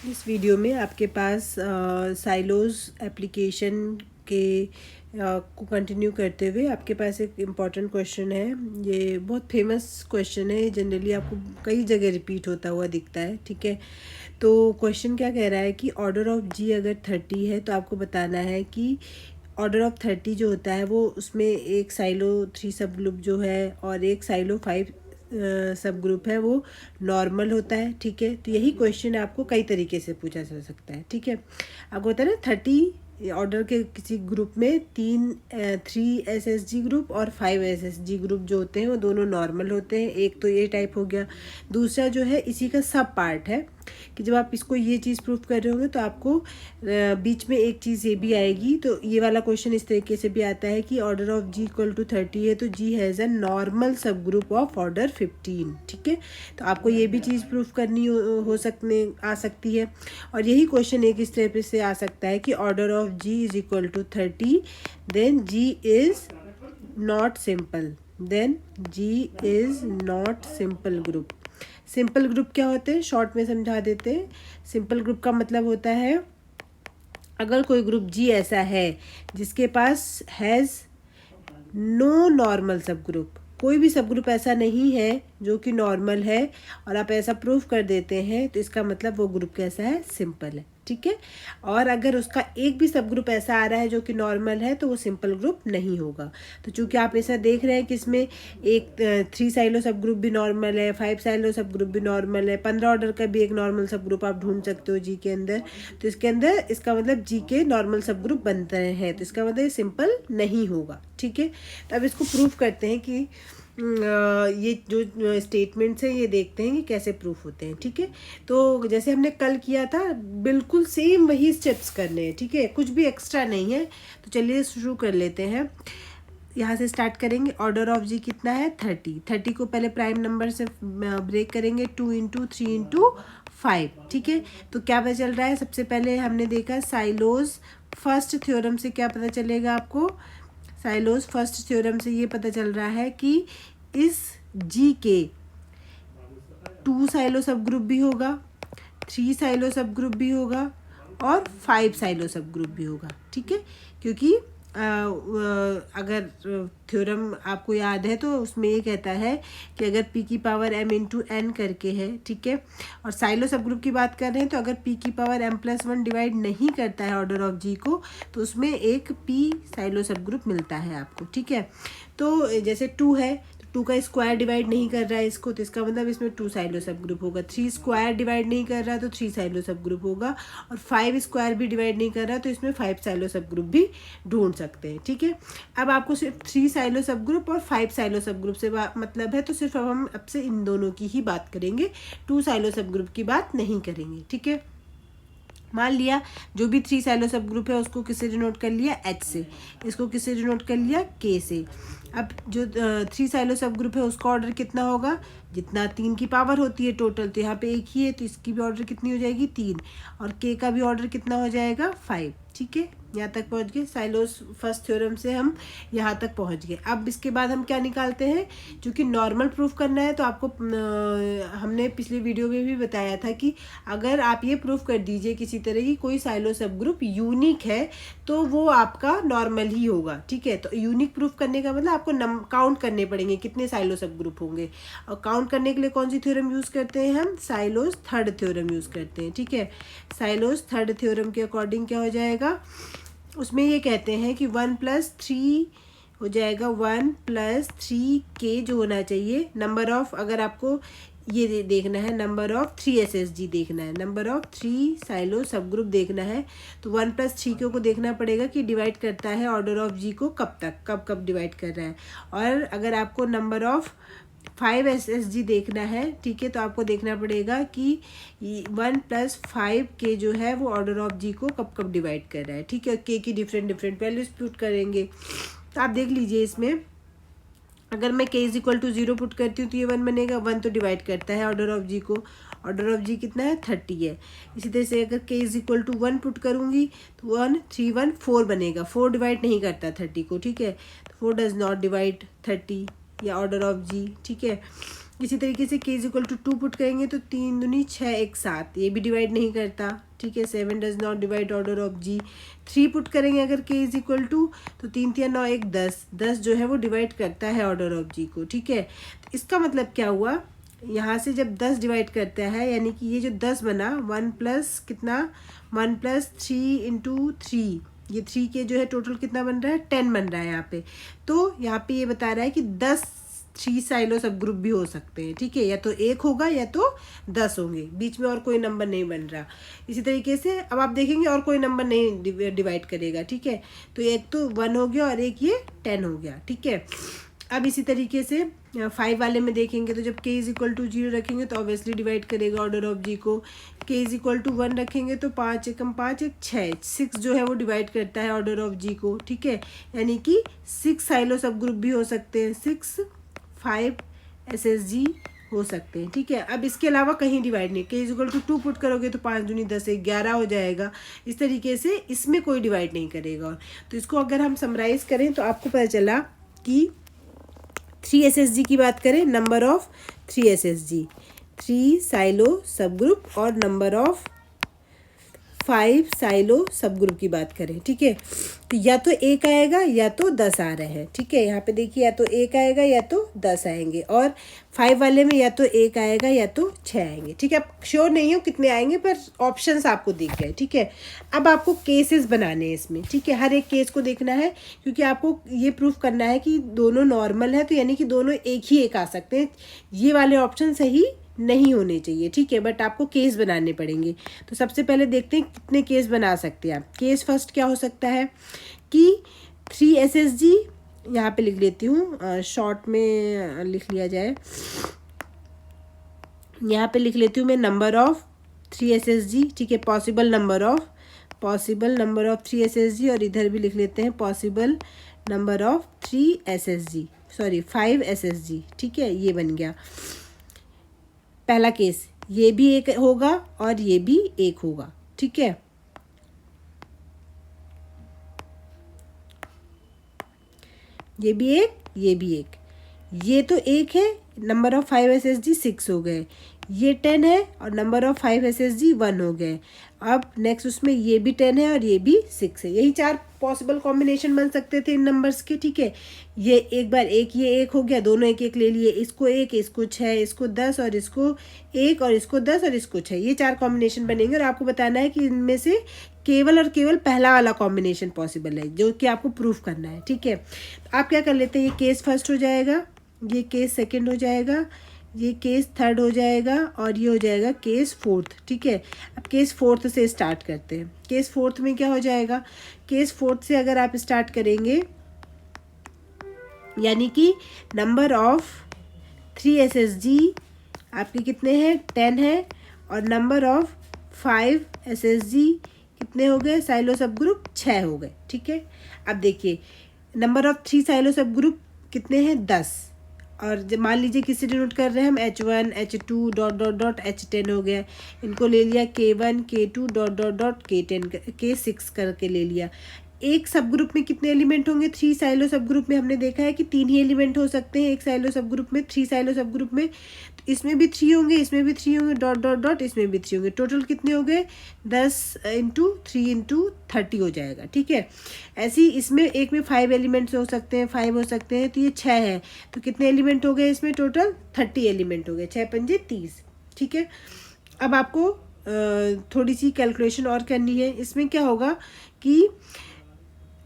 इस वीडियो में आपके पास साइलोज़ एप्लीकेशन के को कंटिन्यू करते हुए आपके पास एक इम्पॉर्टेंट क्वेश्चन है। ये बहुत फेमस क्वेश्चन है, जनरली आपको कई जगह रिपीट होता हुआ दिखता है। ठीक है, तो क्वेश्चन क्या कह रहा है कि ऑर्डर ऑफ जी अगर 30 है तो आपको बताना है कि ऑर्डर ऑफ 30 जो होता है वो उसमें एक साइलो 3 सब ग्रुप जो है और एक साइलो 5 सब ग्रुप है वो नॉर्मल होता है। ठीक है, तो यही क्वेश्चन आपको कई तरीके से पूछा जा सकता है। ठीक है, आपको होता है ना 30 ऑर्डर के किसी ग्रुप में 3 एसएसजी ग्रुप और 5 एसएसजी ग्रुप जो होते हैं वो दोनों नॉर्मल होते हैं। एक तो ये टाइप हो गया। दूसरा जो है इसी का सब पार्ट है कि जब आप इसको ये चीज़ प्रूफ कर रहे होंगे तो आपको बीच में एक चीज़ ये भी आएगी। तो ये वाला क्वेश्चन इस तरीके से भी आता है कि order of G equal to 30 है तो G has a normal sub group of order 15। ठीक है, तो आपको ये भी चीज़ प्रूफ करनी आ सकती है। और यही क्वेश्चन एक इस तरह से आ सकता है कि order of G is equal to 30, then G is not simple, then G is not simple group. Simple group क्या होते हैं, शॉर्ट में समझा देते हैं। सिंपल ग्रुप का मतलब होता है अगर कोई ग्रुप जी ऐसा है जिसके पास has no normal sub group, कोई भी सब ग्रुप ऐसा नहीं है जो कि नॉर्मल है और आप ऐसा प्रूफ कर देते हैं तो इसका मतलब वो ग्रुप कैसा है, सिंपल है। ठीक है, और अगर उसका एक भी सब ग्रुप ऐसा आ रहा है जो कि नॉर्मल है तो वो सिंपल ग्रुप नहीं होगा। तो चूंकि आप ऐसा देख रहे हैं कि इसमें एक 3 साइलो सब ग्रुप भी नॉर्मल है, 5 साइलो सब ग्रुप भी नॉर्मल है, 15 ऑर्डर का भी एक नॉर्मल सब ग्रुप आप ढूंढ सकते हो जी के अंदर। तो इसके अंदर इसका मतलब जी के नॉर्मल सब ग्रुप बनते हैं, तो इसका मतलब सिंपल नहीं होगा। ठीक है, तो अब इसको प्रूफ करते हैं कि ये जो स्टेटमेंट्स हैं ये देखते हैं कि कैसे प्रूफ होते हैं। ठीक है, तो जैसे हमने कल किया था बिल्कुल सेम वही स्टेप्स करने हैं। ठीक है, कुछ भी एक्स्ट्रा नहीं है। तो चलिए शुरू कर लेते हैं। यहाँ से स्टार्ट करेंगे। ऑर्डर ऑफ जी कितना है, 30 को पहले प्राइम नंबर से ब्रेक करेंगे, 2 इंटू 3 इंटू 5। ठीक है, तो क्या पता चल रहा है, सबसे पहले हमने देखा साइलोज फर्स्ट थ्योरम से क्या पता चलेगा आपको। साइलोज फर्स्ट थ्योरम से ये पता चल रहा है कि इस जी के 2 साइलो सब ग्रुप भी होगा, 3 साइलो सब ग्रुप भी होगा और 5 साइलो सब ग्रुप भी होगा। ठीक है, क्योंकि अगर थ्योरम आपको याद है तो उसमें ये कहता है कि अगर p की पावर m इंटू एन करके है, ठीक है, और साइलो सब ग्रुप की बात कर रहे हैं तो अगर p की पावर m+1 डिवाइड नहीं करता है ऑर्डर ऑफ g को तो उसमें एक p साइलो सब ग्रुप मिलता है आपको। ठीक है, तो जैसे 2 है, 2 का स्क्वायर डिवाइड नहीं कर रहा है इसको तो इसका मतलब इसमें 2 साइलो सब ग्रुप होगा। 3 स्क्वायर डिवाइड नहीं कर रहा है तो 3 साइलो सब ग्रुप होगा, और 5 स्क्वायर भी डिवाइड नहीं कर रहा है तो इसमें 5 साइलो सब ग्रुप भी ढूंढ सकते हैं। ठीक है, अब आपको सिर्फ 3 साइलो सब ग्रुप और 5 साइलो सब ग्रुप से मतलब है, तो सिर्फ अब हम अब से इन दोनों की ही बात करेंगे, 2 साइलो सब ग्रुप की बात नहीं करेंगे। ठीक है, मान लिया जो भी 3 साइलो सब ग्रुप है उसको किससे डिनोट कर लिया, H से, इसको किससे डिनोट कर लिया, K से। अब जो 3 साइलो सब ग्रुप है उसका ऑर्डर कितना होगा, जितना 3 की पावर होती है टोटल, तो यहाँ पे एक ही है तो इसकी भी ऑर्डर कितनी हो जाएगी, 3, और K का भी ऑर्डर कितना हो जाएगा, 5। ठीक है, यहाँ तक पहुँच गए। साइलोस फर्स्ट थ्योरम से हम यहाँ तक पहुँच गए। अब इसके बाद हम क्या निकालते हैं, क्योंकि नॉर्मल प्रूफ करना है तो आपको हमने पिछले वीडियो में भी बताया था कि अगर आप ये प्रूफ कर दीजिए किसी तरह की कोई साइलो सब ग्रुप यूनिक है तो वो आपका नॉर्मल ही होगा। ठीक है, तो यूनिक प्रूफ करने का मतलब आपको काउंट करने पड़ेंगे कितने साइलो सब ग्रुप होंगे, और काउंट करने के लिए कौन सी थ्योरम यूज़ करते हैं हम, साइलोस थर्ड थ्योरम यूज़ करते हैं। ठीक है, साइलोस थर्ड थ्योरम के अकॉर्डिंग क्या हो जाएगा, उसमें ये कहते हैं कि 1+3 हो जाएगा, 1+3K जो होना चाहिए नंबर ऑफ, अगर आपको ये देखना है नंबर ऑफ 3 SSG देखना है, नंबर ऑफ 3 साइलो सब ग्रुप देखना है, तो 1+3K को देखना पड़ेगा कि डिवाइड करता है ऑर्डर ऑफ जी को कब तक, कब डिवाइड कर रहा है। और अगर आपको नंबर ऑफ 5 SSG देखना है, ठीक है, तो आपको देखना पड़ेगा कि 1+5K जो है वो ऑर्डर ऑफ जी को कब डिवाइड कर रहा है। ठीक है, K की डिफरेंट वैल्यूज पुट करेंगे। तो आप देख लीजिए इसमें अगर मैं K = 0 पुट करती हूँ तो ये 1 बनेगा, 1 तो डिवाइड करता है ऑर्डर ऑफ जी को, ऑर्डर ऑफ जी कितना है, 30 है। इसी तरह से अगर K = 1 पुट करूँगी तो 1 3 1 4 बनेगा, 4 डिवाइड नहीं करता 30 को। ठीक है, तो 4 डज नॉट डिवाइड 30 या ऑर्डर ऑफ जी। ठीक है, इसी तरीके से k is equal to 2 put करेंगे तो 3 दूनी 6 1 7, ये भी डिवाइड नहीं करता, ठीक है। 7 does not divide order of g। 3 put करेंगे अगर k इज इक्वल टू, तो 3 3 9 1 10, 10 जो है वो डिवाइड करता है ऑर्डर ऑफ g को, ठीक है। तो इसका मतलब क्या हुआ, यहाँ से जब 10 डिवाइड करता है यानी कि ये जो 10 बना 1 प्लस कितना 1 प्लस 3 इंटू 3, ये 3 के जो है टोटल कितना बन रहा है 10 बन रहा है यहाँ पे। तो यहाँ पे ये बता रहा है कि 10 3 साइलो सब ग्रुप भी हो सकते हैं, ठीक है। या तो 1 होगा या तो 10 होंगे, बीच में और कोई नंबर नहीं बन रहा। इसी तरीके से अब आप देखेंगे और कोई नंबर नहीं डिवाइड करेगा, ठीक है। तो एक तो 1 हो गया और एक ये 10 हो गया, ठीक है। अब इसी तरीके से 5 वाले में देखेंगे तो जब k इज इक्वल टू 0 रखेंगे तो ऑब्वियसली डिवाइड करेगा ऑर्डर ऑफ g को। k इज इक्वल टू 1 रखेंगे तो 5 एकम 5 एक 6, 6 जो है वो डिवाइड करता है ऑर्डर ऑफ g को, ठीक है। यानी कि 6 साइलो सब ग्रुप भी हो सकते हैं, 6 5 SSG हो सकते हैं, ठीक है। अब इसके अलावा कहीं डिवाइड नहीं, k is equal to 2 put करोगे तो 5 दूनी 10 11 हो जाएगा। इस तरीके से इसमें कोई डिवाइड नहीं करेगा। और तो इसको अगर हम समराइज करें तो आपको पता चला कि 3 SSG की बात करें, नंबर ऑफ 3 SSG, 3 साइलो सब ग्रुप, और नंबर ऑफ 5 साइलो सब ग्रुप की बात करें, ठीक है। तो या तो 1 आएगा या तो 10 आ रहे हैं, ठीक है। यहाँ पे देखिए या तो 1 आएगा या तो 10 आएंगे, और 5 वाले में या तो 1 आएगा या तो 6 आएंगे, ठीक है। अब श्योर नहीं हो कितने आएंगे पर ऑप्शंस आपको दिख गए, ठीक है। अब आपको केसेस बनाने हैं इसमें, ठीक है। हर एक केस को देखना है क्योंकि आपको ये प्रूफ करना है कि दोनों नॉर्मल है, तो यानी कि दोनों एक ही एक आ सकते हैं, ये वाले ऑप्शन सही नहीं होने चाहिए, ठीक है। बट आपको केस बनाने पड़ेंगे। तो सबसे पहले देखते हैं कितने केस बना सकते हैं आप। केस फर्स्ट क्या हो सकता है कि 3 SSG, यहाँ पे लिख लेती हूँ, शॉर्ट में लिख लिया जाए, यहाँ पे लिख लेती हूँ मैं नंबर ऑफ 3 SSG, ठीक है। पॉसिबल नंबर ऑफ 3 SSG, और इधर भी लिख लेते हैं पॉसिबल नंबर ऑफ 5 SSG, ठीक है। ये बन गया पहला केस, ये भी एक होगा और ये भी एक होगा, ठीक है। ये भी एक, ये भी एक, ये तो एक है, नंबर ऑफ 5 SSG 6 हो गए, ये 10 है और नंबर ऑफ 5 SSG 1 हो गए। अब नेक्स्ट उसमें ये भी 10 है और ये भी 6 है। यही 4 पॉसिबल कॉम्बिनेशन बन सकते थे इन नंबर्स के, ठीक है। ये एक बार एक, ये एक हो गया, दोनों एक एक ले लिए, इसको 1, इसको 6, इसको 10, और इसको 1, और इसको 10, और इसको 6, ये 4 कॉम्बिनेशन बनेंगे। और आपको बताना है कि इनमें से केवल और केवल पहला वाला कॉम्बिनेशन पॉसिबल है, जो कि आपको प्रूफ करना है, ठीक है। तो आप क्या कर लेते हैं, ये केस फर्स्ट हो जाएगा, ये केस सेकेंड हो जाएगा, ये केस थर्ड हो जाएगा, और ये हो जाएगा केस फोर्थ, ठीक है। अब केस फोर्थ से स्टार्ट करते हैं। केस फोर्थ में क्या हो जाएगा, केस फोर्थ से अगर आप स्टार्ट करेंगे यानी कि नंबर ऑफ 3 SSG आपके कितने हैं 10 है, और नंबर ऑफ 5 SSG कितने हो गए, साइलो सब ग्रुप 6 हो गए, ठीक है। अब देखिए नंबर ऑफ 3 साइलो सब ग्रुप कितने हैं 10, और जब मान लीजिए किससे डिनोट कर रहे हैं हम H1 H2 dot dot dot H10 हो गया, इनको ले लिया K1 K2 dot dot dot K10 K6 करके ले लिया। एक सब ग्रुप में कितने एलिमेंट होंगे, 3 साइलो सब ग्रुप में हमने देखा है कि 3 ही एलिमेंट हो सकते हैं एक साइलो सब ग्रुप में, 3 साइलो सब ग्रुप में। तो इसमें भी 3 होंगे, इसमें भी 3 होंगे, डॉट डॉट डॉट इसमें भी 3 होंगे। टोटल कितने हो गए 10 इंटू 3 इंटू 30 हो जाएगा, ठीक है। ऐसे ही इसमें एक में 5 एलिमेंट्स हो सकते हैं, 5 हो सकते हैं, तो ये 6 है, तो कितने एलिमेंट हो गए इसमें टोटल 30 एलिमेंट हो गए, 6 पंजे 30, ठीक है। अब आपको थोड़ी सी कैलकुलेशन और करनी है। इसमें क्या होगा कि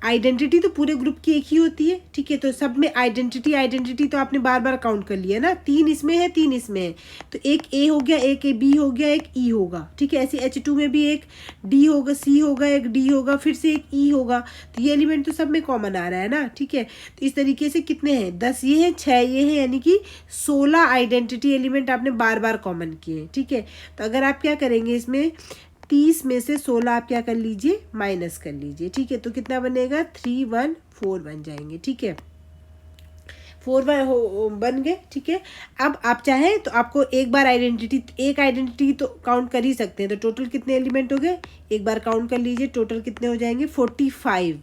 आइडेंटिटी तो पूरे ग्रुप की एक ही होती है, ठीक है। तो सब में आइडेंटिटी तो आपने बार बार काउंट कर लिया ना, 3 इसमें है 3 इसमें है, तो एक A हो गया, एक B हो गया, एक E होगा, ठीक है। ऐसे H2 में भी एक D होगा, C होगा, एक D होगा, फिर से एक E होगा, तो ये एलिमेंट तो सब में कॉमन आ रहा है ना, ठीक है। तो इस तरीके से कितने हैं 10 ये हैं, 6 ये हैं, यानी कि 16 आइडेंटिटी एलिमेंट आपने बार बार कॉमन किए हैं, ठीक है। तो अगर आप क्या करेंगे इसमें 30 में से 16 आप क्या कर लीजिए माइनस कर लीजिए, ठीक है। तो कितना बनेगा 314 बन जाएंगे, ठीक है। 4 बन गए, ठीक है। अब आप चाहें तो आपको एक आइडेंटिटी तो काउंट कर ही सकते हैं। तो टोटल कितने एलिमेंट हो गए, एक बार काउंट कर लीजिए, टोटल कितने हो जाएंगे 45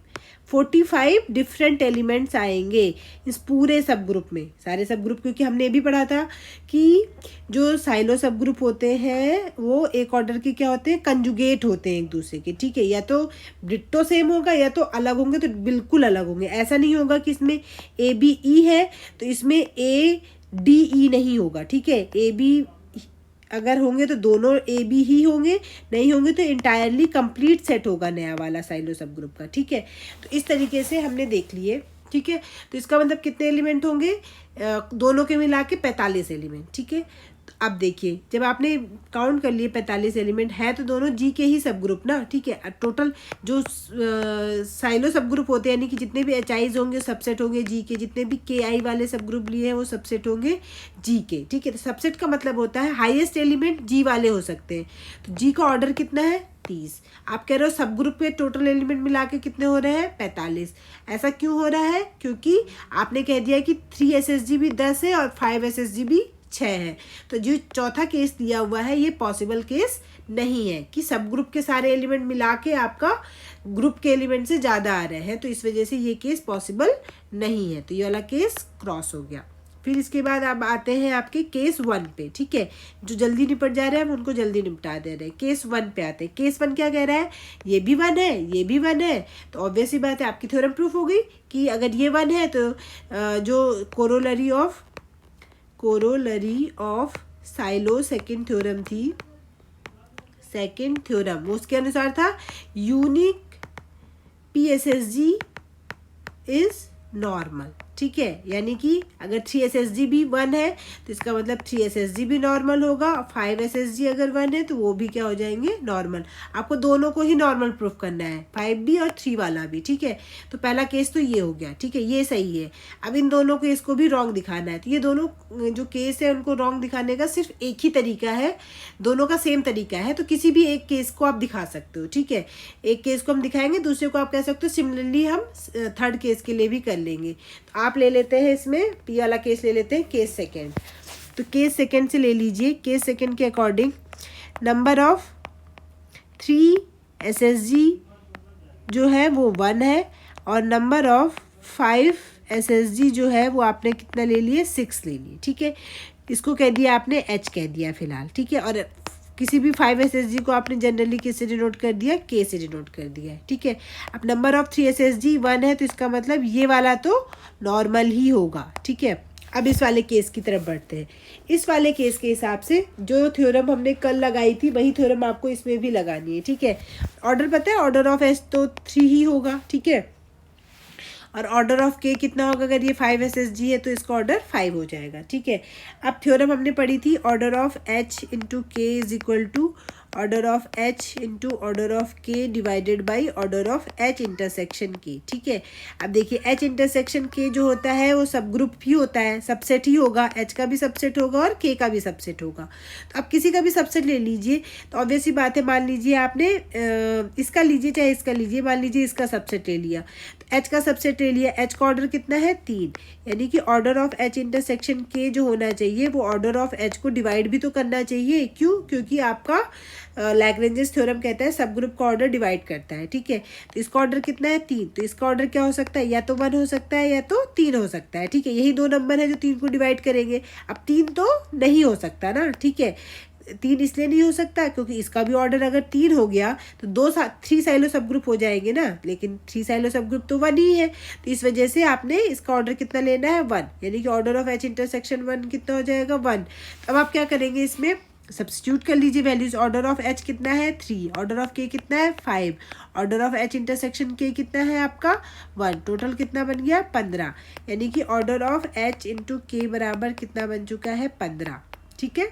45 डिफरेंट एलिमेंट्स आएंगे इस पूरे सब ग्रुप में, सारे सब ग्रुप, क्योंकि हमने ये भी पढ़ा था कि जो साइलो सब ग्रुप होते हैं वो एक ऑर्डर के क्या होते हैं, कंजुगेट होते हैं एक दूसरे के, ठीक है। या तो डिट्टो सेम होगा या तो अलग होंगे, तो बिल्कुल अलग होंगे। ऐसा नहीं होगा कि इसमें ए बी ई है तो इसमें ए डी ई नहीं होगा, ठीक है। ए बी अगर होंगे तो दोनों ए बी ही होंगे, नहीं होंगे तो इंटायरली कंप्लीट सेट होगा नया वाला साइलो सब ग्रुप का, ठीक है। तो इस तरीके से हमने देख लिए, ठीक है। तो इसका मतलब कितने एलिमेंट होंगे, दोनों के मिला के 45 एलिमेंट, ठीक है। तो अब देखिए, जब आपने काउंट कर लिए 45 एलिमेंट है तो दोनों जी के ही सब ग्रुप ना, ठीक है। टोटल जो साइलो सब ग्रुप होते हैं, यानी कि जितने भी एच आईज होंगे सबसेट होंगे जी के, जितने भी के आई वाले सब ग्रुप लिए हैं वो सबसेट होंगे जी के, ठीक है। तो सबसेट का मतलब होता है हाईएस्ट एलिमेंट जी वाले हो सकते हैं। तो जी का ऑर्डर कितना है, 30। आप कह रहे हो सब ग्रुप के टोटल एलिमेंट मिला के कितने हो रहे हैं, 45। ऐसा क्यों हो रहा है, क्योंकि आपने कह दिया कि 3 SSG भी 10 है और 5 SSG भी 6 है। तो जो चौथा केस दिया हुआ है ये पॉसिबल केस नहीं है कि सब ग्रुप के सारे एलिमेंट मिला के आपका ग्रुप के एलिमेंट से ज़्यादा आ रहे हैं, तो इस वजह से ये केस पॉसिबल नहीं है। तो ये वाला केस क्रॉस हो गया। फिर इसके बाद अब आते हैं आपके केस 1 पे, ठीक है। जो जल्दी निपट जा रहे हैं हम उनको जल्दी निपटा दे रहे हैं। केस 1 पे आते हैं। केस 1 क्या कह रहा है, ये भी 1 है ये भी 1 है, तो ऑब्वियस ही बात है आपकी थ्योरम प्रूफ हो गई कि अगर ये 1 है तो जो corollary of silo second theorem थी, सेकंड थ्योरम वो उसके अनुसार था यूनिक PSSG इज नॉर्मल, ठीक है। यानी कि अगर 3 SSG भी 1 है तो इसका मतलब 3 SSG भी नॉर्मल होगा, 5 SSG अगर 1 है तो वो भी क्या हो जाएंगे, नॉर्मल। आपको दोनों को ही नॉर्मल प्रूफ करना है, 5 भी और 3 वाला भी, ठीक है। तो पहला केस तो ये हो गया, ठीक है, ये सही है। अब इन दोनों केस को भी रॉन्ग दिखाना है, तो ये दोनों जो केस है उनको रॉन्ग दिखाने का सिर्फ एक ही तरीका है, दोनों का सेम तरीका है, तो किसी भी एक केस को आप दिखा सकते हो, ठीक है। एक केस को हम दिखाएंगे, दूसरे को आप कह सकते हो सिमिलरली हम थर्ड केस के लिए भी कर लेंगे। तो आप ले लेते हैं इसमें पी वाला केस ले लेते हैं, केस सेकंड। तो केस सेकंड से ले लीजिए। केस सेकंड के अकॉर्डिंग नंबर ऑफ 3 SSG जो है वो 1 है और नंबर ऑफ 5 SSG जो है वो आपने कितना ले लिए, 6 ले लिए, ठीक है। इसको कह दिया आपने H कह दिया फिलहाल, ठीक है। और किसी भी 5 SSG को आपने जनरली किससे डिनोट कर दिया, K से डिनोट कर दिया है, ठीक है। अब नंबर ऑफ 3 SSG 1 है तो इसका मतलब ये वाला तो नॉर्मल ही होगा, ठीक है। अब इस वाले केस की तरफ बढ़ते हैं। इस वाले केस के हिसाब से जो थ्योरम हमने कल लगाई थी वही थ्योरम आपको इसमें भी लगानी है, ठीक है। ऑर्डर पता है, ऑर्डर ऑफ H तो 3 ही होगा, ठीक है। और ऑर्डर ऑफ K कितना होगा, अगर ये 5 SSG है तो इसका ऑर्डर 5 हो जाएगा, ठीक है। अब थ्योरम हमने पढ़ी थी order of H into K is equal to order of H into order of K divided by order of H intersection K, ठीक है। अब देखिए H इंटरसेक्शन K जो होता है वो सब ग्रुप ही होता है, सबसेट ही होगा, H का भी सबसेट होगा और K का भी सबसेट होगा। तो आप किसी का भी सबसेट ले लीजिए, तो ऑब्वियस ही बात है, मान लीजिए आपने इसका लीजिए चाहे इसका लीजिए, मान लीजिए इसका सबसेट ले लिया, तो H का सबसेट ले लिया। H का ऑर्डर कितना है, 3, यानी कि order of H intersection K जो होना चाहिए वो ऑर्डर ऑफ H को डिवाइड भी तो करना चाहिए। क्यों, क्योंकि आपका लैग्रेंजेस थ्योरम कहता है सब ग्रुप का ऑर्डर डिवाइड करता है, ठीक है। तो इसका ऑर्डर कितना है, 3, तो इसका ऑर्डर क्या हो सकता है, या तो 1 हो सकता है या तो 3 हो सकता है, ठीक है। यही दो नंबर है जो 3 को डिवाइड करेंगे। अब 3 तो नहीं हो सकता ना, ठीक है। 3 इसलिए नहीं हो सकता क्योंकि इसका भी ऑर्डर अगर 3 हो गया तो 3 साइलो सब ग्रुप हो जाएंगे ना, लेकिन 3 साइलो सब ग्रुप तो 1 ही है, तो इस वजह से आपने इसका ऑर्डर कितना लेना है, 1, यानी कि ऑर्डर ऑफ H इंटरसेक्शन 1 कितना हो जाएगा, 1। अब आप क्या करेंगे, इसमें सब्स्टिट्यूट कर लीजिए वैल्यूज। ऑर्डर ऑफ H कितना है, 3, ऑर्डर ऑफ K कितना है, 5, order of H intersection K कितना है आपका, 1, टोटल कितना बन गया, 15, यानी कि order of H into K बराबर कितना बन चुका है, 15, ठीक है।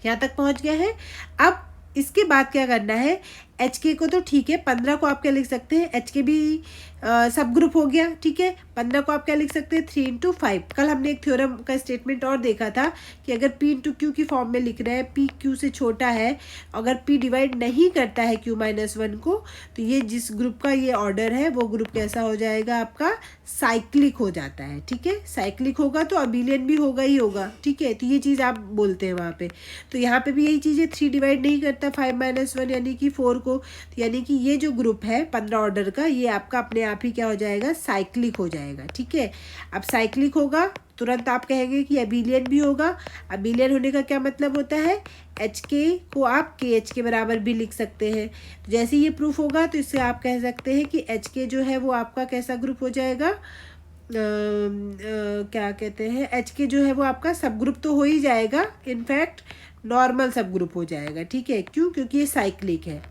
यहाँ तक पहुँच गया है। अब इसके बाद क्या करना है, एच के को तो ठीक है, 15 को आप क्या लिख सकते हैं, एच के भी सब ग्रुप हो गया, ठीक है। 15 को आप क्या लिख सकते हैं, 3 इंटू 5। कल हमने एक थ्योरम का स्टेटमेंट और देखा था कि अगर P इंटू क्यू की फॉर्म में लिख रहे हैं, P क्यू से छोटा है, अगर P डिवाइड नहीं करता है Q-1 को, तो ये जिस ग्रुप का ये ऑर्डर है वो ग्रुप कैसा हो जाएगा आपका, साइक्लिक हो जाता है, ठीक है। साइक्लिक होगा तो अबिलियन भी होगा ही होगा, ठीक है। तो ये चीज़ आप बोलते हैं वहाँ पे। तो यहाँ पे भी यही चीज़ है, 3 डिवाइड नहीं करता 5-1, यानी कि 4 को को, तो यानी कि ये जो ग्रुप है 15 ऑर्डर का, ये आपका अपने आप ही क्या हो जाएगा, साइक्लिक हो जाएगा। ठीक है, अब साइक्लिक होगा तुरंत आप कहेंगे कि अबिलियन भी होगा। अबिलियन होने का क्या मतलब होता है, एच के को आप के एच के बराबर भी लिख सकते हैं। तो जैसे ये प्रूफ होगा तो इससे आप कह सकते हैं कि एच के जो है वो आपका कैसा ग्रुप हो जाएगा, क्या कहते हैं, एच के जो है वो आपका सब ग्रुप तो हो ही जाएगा, इनफैक्ट नॉर्मल सब ग्रुप हो जाएगा। ठीक है, क्यों, क्योंकि ये साइक्लिक है।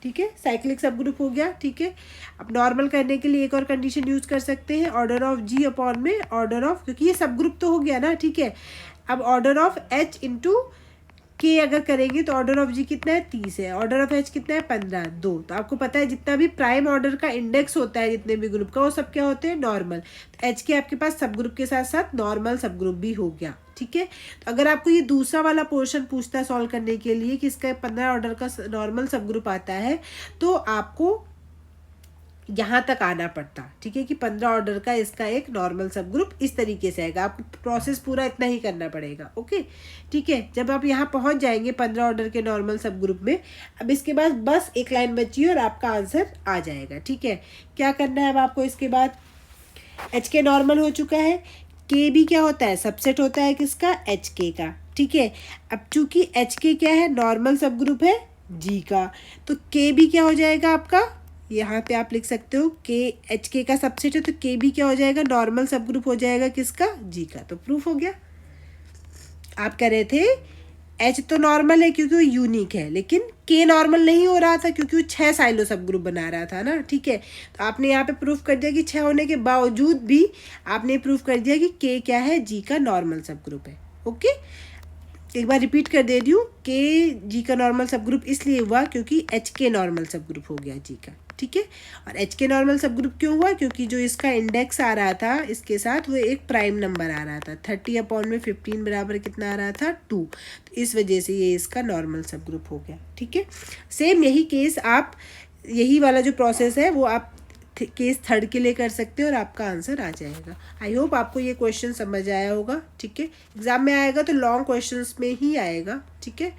ठीक है, साइक्लिक सब ग्रुप हो गया। ठीक है, अब नॉर्मल करने के लिए एक और कंडीशन यूज कर सकते हैं, ऑर्डर ऑफ जी अपॉन में ऑर्डर ऑफ, क्योंकि ये सब ग्रुप तो हो गया ना। ठीक है, अब ऑर्डर ऑफ एच इंटू के अगर करेंगे तो ऑर्डर ऑफ जी कितना है, 30 है, ऑर्डर ऑफ एच कितना है, 15, 2। तो आपको पता है जितना भी प्राइम ऑर्डर का इंडेक्स होता है जितने भी ग्रुप का, वो सब क्या होते हैं, नॉर्मल। तो एच के आपके पास सब ग्रुप के साथ साथ नॉर्मल सब ग्रुप भी हो गया। ठीक है, तो अगर आपको ये दूसरा वाला पोर्शन पूछता है सॉल्व करने के लिए कि इसका 15 ऑर्डर का नॉर्मल सब ग्रुप आता है, तो आपको यहाँ तक आना पड़ता। ठीक है, कि 15 ऑर्डर का इसका एक नॉर्मल सब ग्रुप इस तरीके से आएगा। आपको प्रोसेस पूरा इतना ही करना पड़ेगा। ओके, ठीक है, जब आप यहाँ पहुँच जाएंगे 15 ऑर्डर के नॉर्मल सब ग्रुप में, अब इसके बाद बस एक लाइन बची है और आपका आंसर आ जाएगा। ठीक है, क्या करना है अब आपको इसके बाद, एच के नॉर्मल हो चुका है, के भी क्या होता है, सबसेट होता है किसका, एच के का। ठीक है, अब चूंकि एच के क्या है, नॉर्मल सब ग्रुप है जी का, तो के भी क्या हो जाएगा आपका, यहाँ पे आप लिख सकते हो के एच के का सबसेट है, तो के भी क्या हो जाएगा, नॉर्मल सब ग्रुप हो जाएगा किसका, जी का। तो प्रूफ हो गया। आप कह रहे थे एच तो नॉर्मल है क्योंकि वो यूनिक है, लेकिन के नॉर्मल नहीं हो रहा था क्योंकि वो 6 साइलो सब ग्रुप बना रहा था ना। ठीक है, तो आपने यहाँ पे प्रूफ कर दिया कि 6 होने के बावजूद भी आपने प्रूफ कर दिया कि के क्या है, जी का नॉर्मल सब ग्रुप है। ओके, एक बार रिपीट कर दे रही हूँ, के जी का नॉर्मल सब ग्रुप इसलिए हुआ क्योंकि एच के नॉर्मल सब ग्रुप हो गया जी का। ठीक है, और एच के नॉर्मल सब ग्रुप क्यों हुआ, क्योंकि जो इसका इंडेक्स आ रहा था इसके साथ वो एक प्राइम नंबर आ रहा था, 30 अपॉन में 15 बराबर कितना आ रहा था, 2। तो इस वजह से ये इसका नॉर्मल सब ग्रुप हो गया। ठीक है, सेम यही केस आप, यही वाला जो प्रोसेस है वो आप केस थर्ड के लिए कर सकते हो और आपका आंसर आ जाएगा। आई होप आपको ये क्वेश्चन समझ आया होगा। ठीक है, एग्जाम में आएगा तो लॉन्ग क्वेश्चंस में ही आएगा। ठीक है।